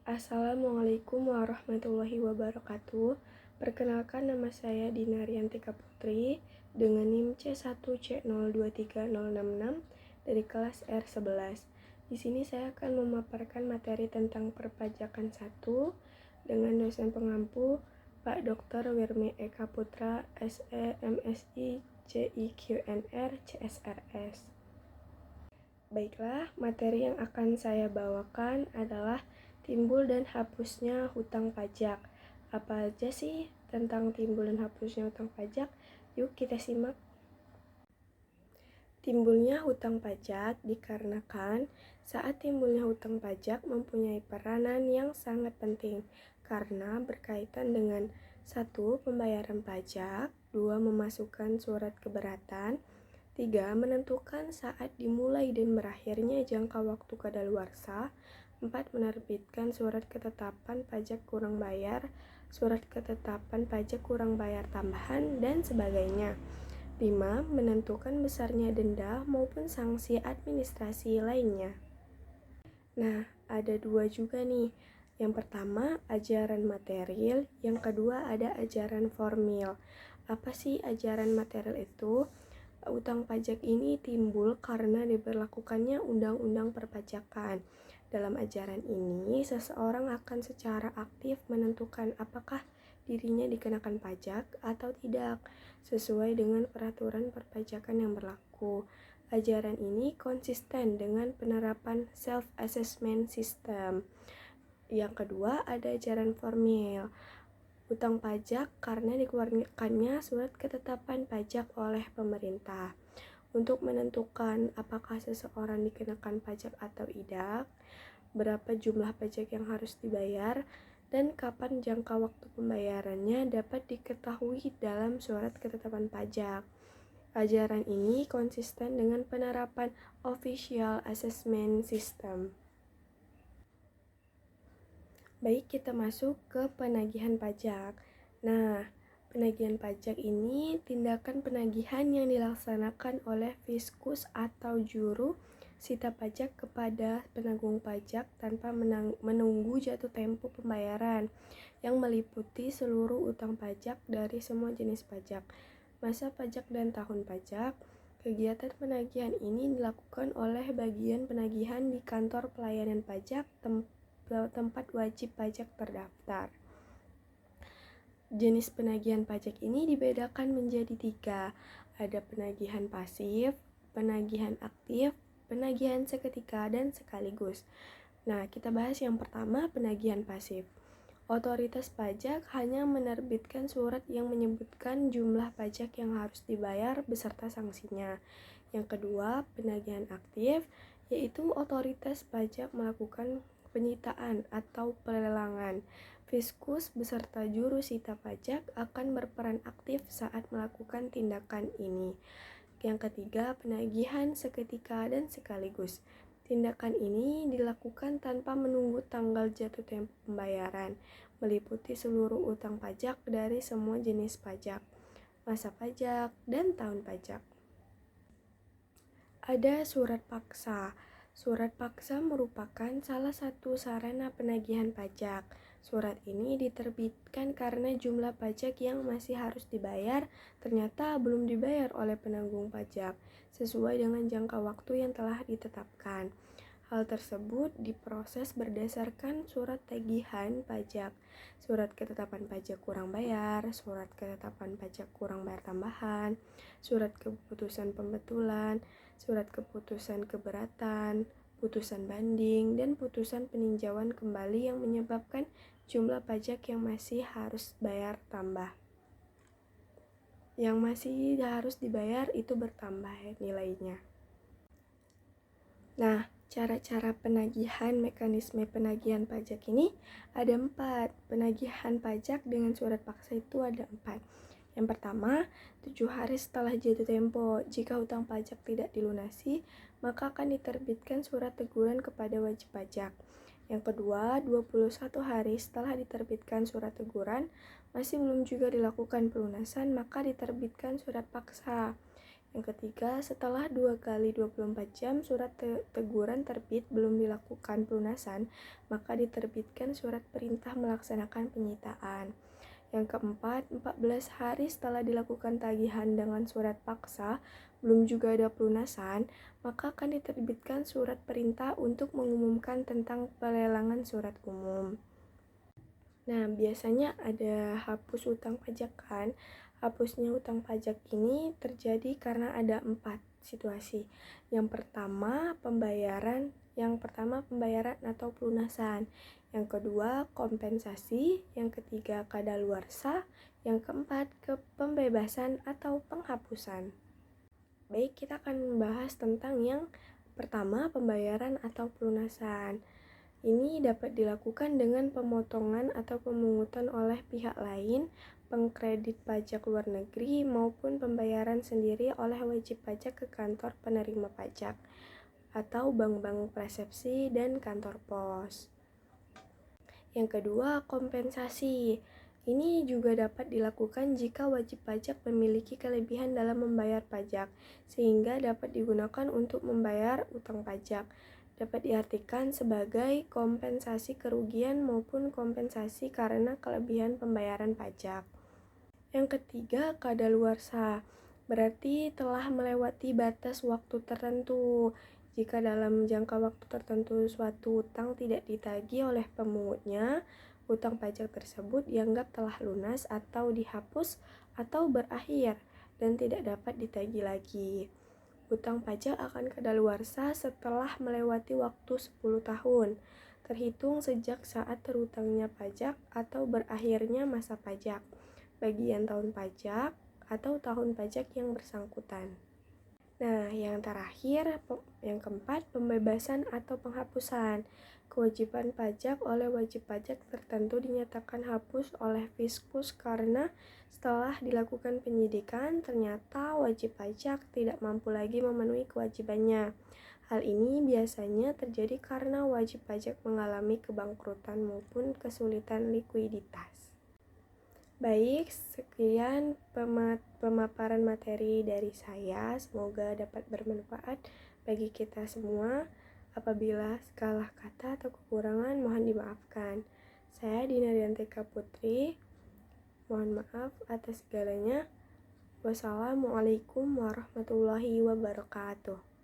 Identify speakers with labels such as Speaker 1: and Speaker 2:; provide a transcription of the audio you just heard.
Speaker 1: Assalamualaikum warahmatullahi wabarakatuh. Perkenalkan, nama saya Dina Riantika Putri dengan NIM C1C023066 dari kelas R11. Di sini saya akan memaparkan materi tentang perpajakan 1 dengan dosen pengampu Pak Dr. Wirmi Eka Putra, SE, MSI, CIQNR, CSRS. Baiklah, materi yang akan saya bawakan adalah timbul dan hapusnya hutang pajak. Apa aja sih tentang timbul dan hapusnya hutang pajak? Yuk kita simak. Timbulnya hutang pajak dikarenakan saat timbulnya hutang pajak mempunyai peranan yang sangat penting karena berkaitan dengan 1. Pembayaran pajak, 2. Memasukkan surat keberatan, 3. Menentukan saat dimulai dan berakhirnya jangka waktu kadaluarsa, 4. Menerbitkan surat ketetapan pajak kurang bayar, surat ketetapan pajak kurang bayar tambahan, dan sebagainya. 5. Menentukan besarnya denda maupun sanksi administrasi lainnya. Nah, ada dua juga nih. Yang pertama, ajaran material. Yang kedua, ada ajaran formil. Apa sih ajaran material itu? Utang pajak ini timbul karena diberlakukannya undang-undang perpajakan. Dalam ajaran ini, seseorang akan secara aktif menentukan apakah dirinya dikenakan pajak atau tidak, sesuai dengan peraturan perpajakan yang berlaku. Ajaran ini konsisten dengan penerapan self-assessment system. Yang kedua, ada ajaran formil. Utang pajak karena dikeluarkannya surat ketetapan pajak oleh pemerintah. Untuk menentukan apakah seseorang dikenakan pajak atau tidak, berapa jumlah pajak yang harus dibayar, dan kapan jangka waktu pembayarannya dapat diketahui dalam surat ketetapan pajak. Ajaran ini konsisten dengan penerapan official assessment system. Baik, kita masuk ke penagihan pajak. Nah, penagihan pajak ini tindakan penagihan yang dilaksanakan oleh fiskus atau juru sita pajak kepada penanggung pajak tanpa menunggu jatuh tempo pembayaran, yang meliputi seluruh utang pajak dari semua jenis pajak, masa pajak dan tahun pajak. Kegiatan penagihan ini dilakukan oleh bagian penagihan di kantor pelayanan pajak tempat wajib pajak terdaftar. Jenis penagihan pajak ini dibedakan menjadi 3. Ada penagihan pasif, penagihan aktif, penagihan seketika, dan sekaligus. Nah, kita bahas yang pertama, penagihan pasif. Otoritas pajak hanya menerbitkan surat yang menyebutkan jumlah pajak yang harus dibayar beserta sanksinya. Yang kedua, penagihan aktif, yaitu otoritas pajak melakukan penyitaan atau pelelangan. Fiskus beserta juru sita pajak akan berperan aktif saat melakukan tindakan ini. Yang ketiga, penagihan seketika dan sekaligus. Tindakan ini dilakukan tanpa menunggu tanggal jatuh tempo pembayaran, meliputi seluruh utang pajak dari semua jenis pajak, masa pajak, dan tahun pajak. Ada surat paksa. Surat paksa merupakan salah satu sarana penagihan pajak. Surat ini diterbitkan karena jumlah pajak yang masih harus dibayar ternyata belum dibayar oleh penanggung pajak sesuai dengan jangka waktu yang telah ditetapkan. Hal tersebut diproses berdasarkan surat tagihan pajak, surat ketetapan pajak kurang bayar, surat ketetapan pajak kurang bayar tambahan, surat keputusan pembetulan, surat keputusan keberatan, putusan banding, dan putusan peninjauan kembali yang menyebabkan jumlah pajak yang masih harus bayar tambah. Yang masih harus dibayar itu bertambah nilainya. Nah, cara-cara penagihan, mekanisme penagihan pajak ini ada 4. Penagihan pajak dengan surat paksa itu ada 4. Yang pertama, 7 hari setelah jatuh tempo. Jika hutang pajak tidak dilunasi, maka akan diterbitkan surat teguran kepada wajib pajak. Yang kedua, 21 hari setelah diterbitkan surat teguran, masih belum juga dilakukan pelunasan, maka diterbitkan surat paksa. Yang ketiga, setelah 2 kali 24 jam surat teguran terbit belum dilakukan pelunasan, maka diterbitkan surat perintah melaksanakan penyitaan. Yang keempat, 14 hari setelah dilakukan tagihan dengan surat paksa, belum juga ada pelunasan, maka akan diterbitkan surat perintah untuk mengumumkan tentang pelelangan surat umum. Nah, biasanya ada hapus utang pajak kan? Hapusnya utang pajak ini terjadi karena ada 4 situasi. Yang pertama, pembayaran atau pelunasan. Yang kedua, kompensasi. Yang ketiga, kadaluarsa. Yang keempat, pembebasan atau penghapusan. Baik, kita akan membahas tentang yang pertama, pembayaran atau pelunasan. Ini dapat dilakukan dengan pemotongan atau pemungutan oleh pihak lain, pengkredit pajak luar negeri, maupun pembayaran sendiri oleh wajib pajak ke kantor penerima pajak, atau bank-bank persepsi dan kantor pos. Yang kedua, kompensasi. Ini juga dapat dilakukan jika wajib pajak memiliki kelebihan dalam membayar pajak, sehingga dapat digunakan untuk membayar utang pajak. Dapat diartikan sebagai kompensasi kerugian maupun kompensasi karena kelebihan pembayaran pajak. Yang ketiga, kadaluarsa. Berarti telah melewati batas waktu tertentu. Jika dalam jangka waktu tertentu suatu utang tidak ditagih oleh pemungutnya, utang pajak tersebut dianggap telah lunas atau dihapus atau berakhir dan tidak dapat ditagih lagi. Utang pajak akan kadaluarsa setelah melewati waktu 10 tahun, terhitung sejak saat terutangnya pajak atau berakhirnya masa pajak, bagian tahun pajak, atau tahun pajak yang bersangkutan. Nah, yang terakhir, yang keempat, pembebasan atau penghapusan. Kewajiban pajak oleh wajib pajak tertentu dinyatakan hapus oleh Fiskus karena setelah dilakukan penyidikan, ternyata wajib pajak tidak mampu lagi memenuhi kewajibannya. Hal ini biasanya terjadi karena wajib pajak mengalami kebangkrutan maupun kesulitan likuiditas. Baik, sekian pemaparan materi dari saya. Semoga dapat bermanfaat bagi kita semua. Apabila salah kata atau kekurangan, mohon dimaafkan. Saya Dina Diantika Putri. Mohon maaf atas segalanya. Wassalamualaikum warahmatullahi wabarakatuh.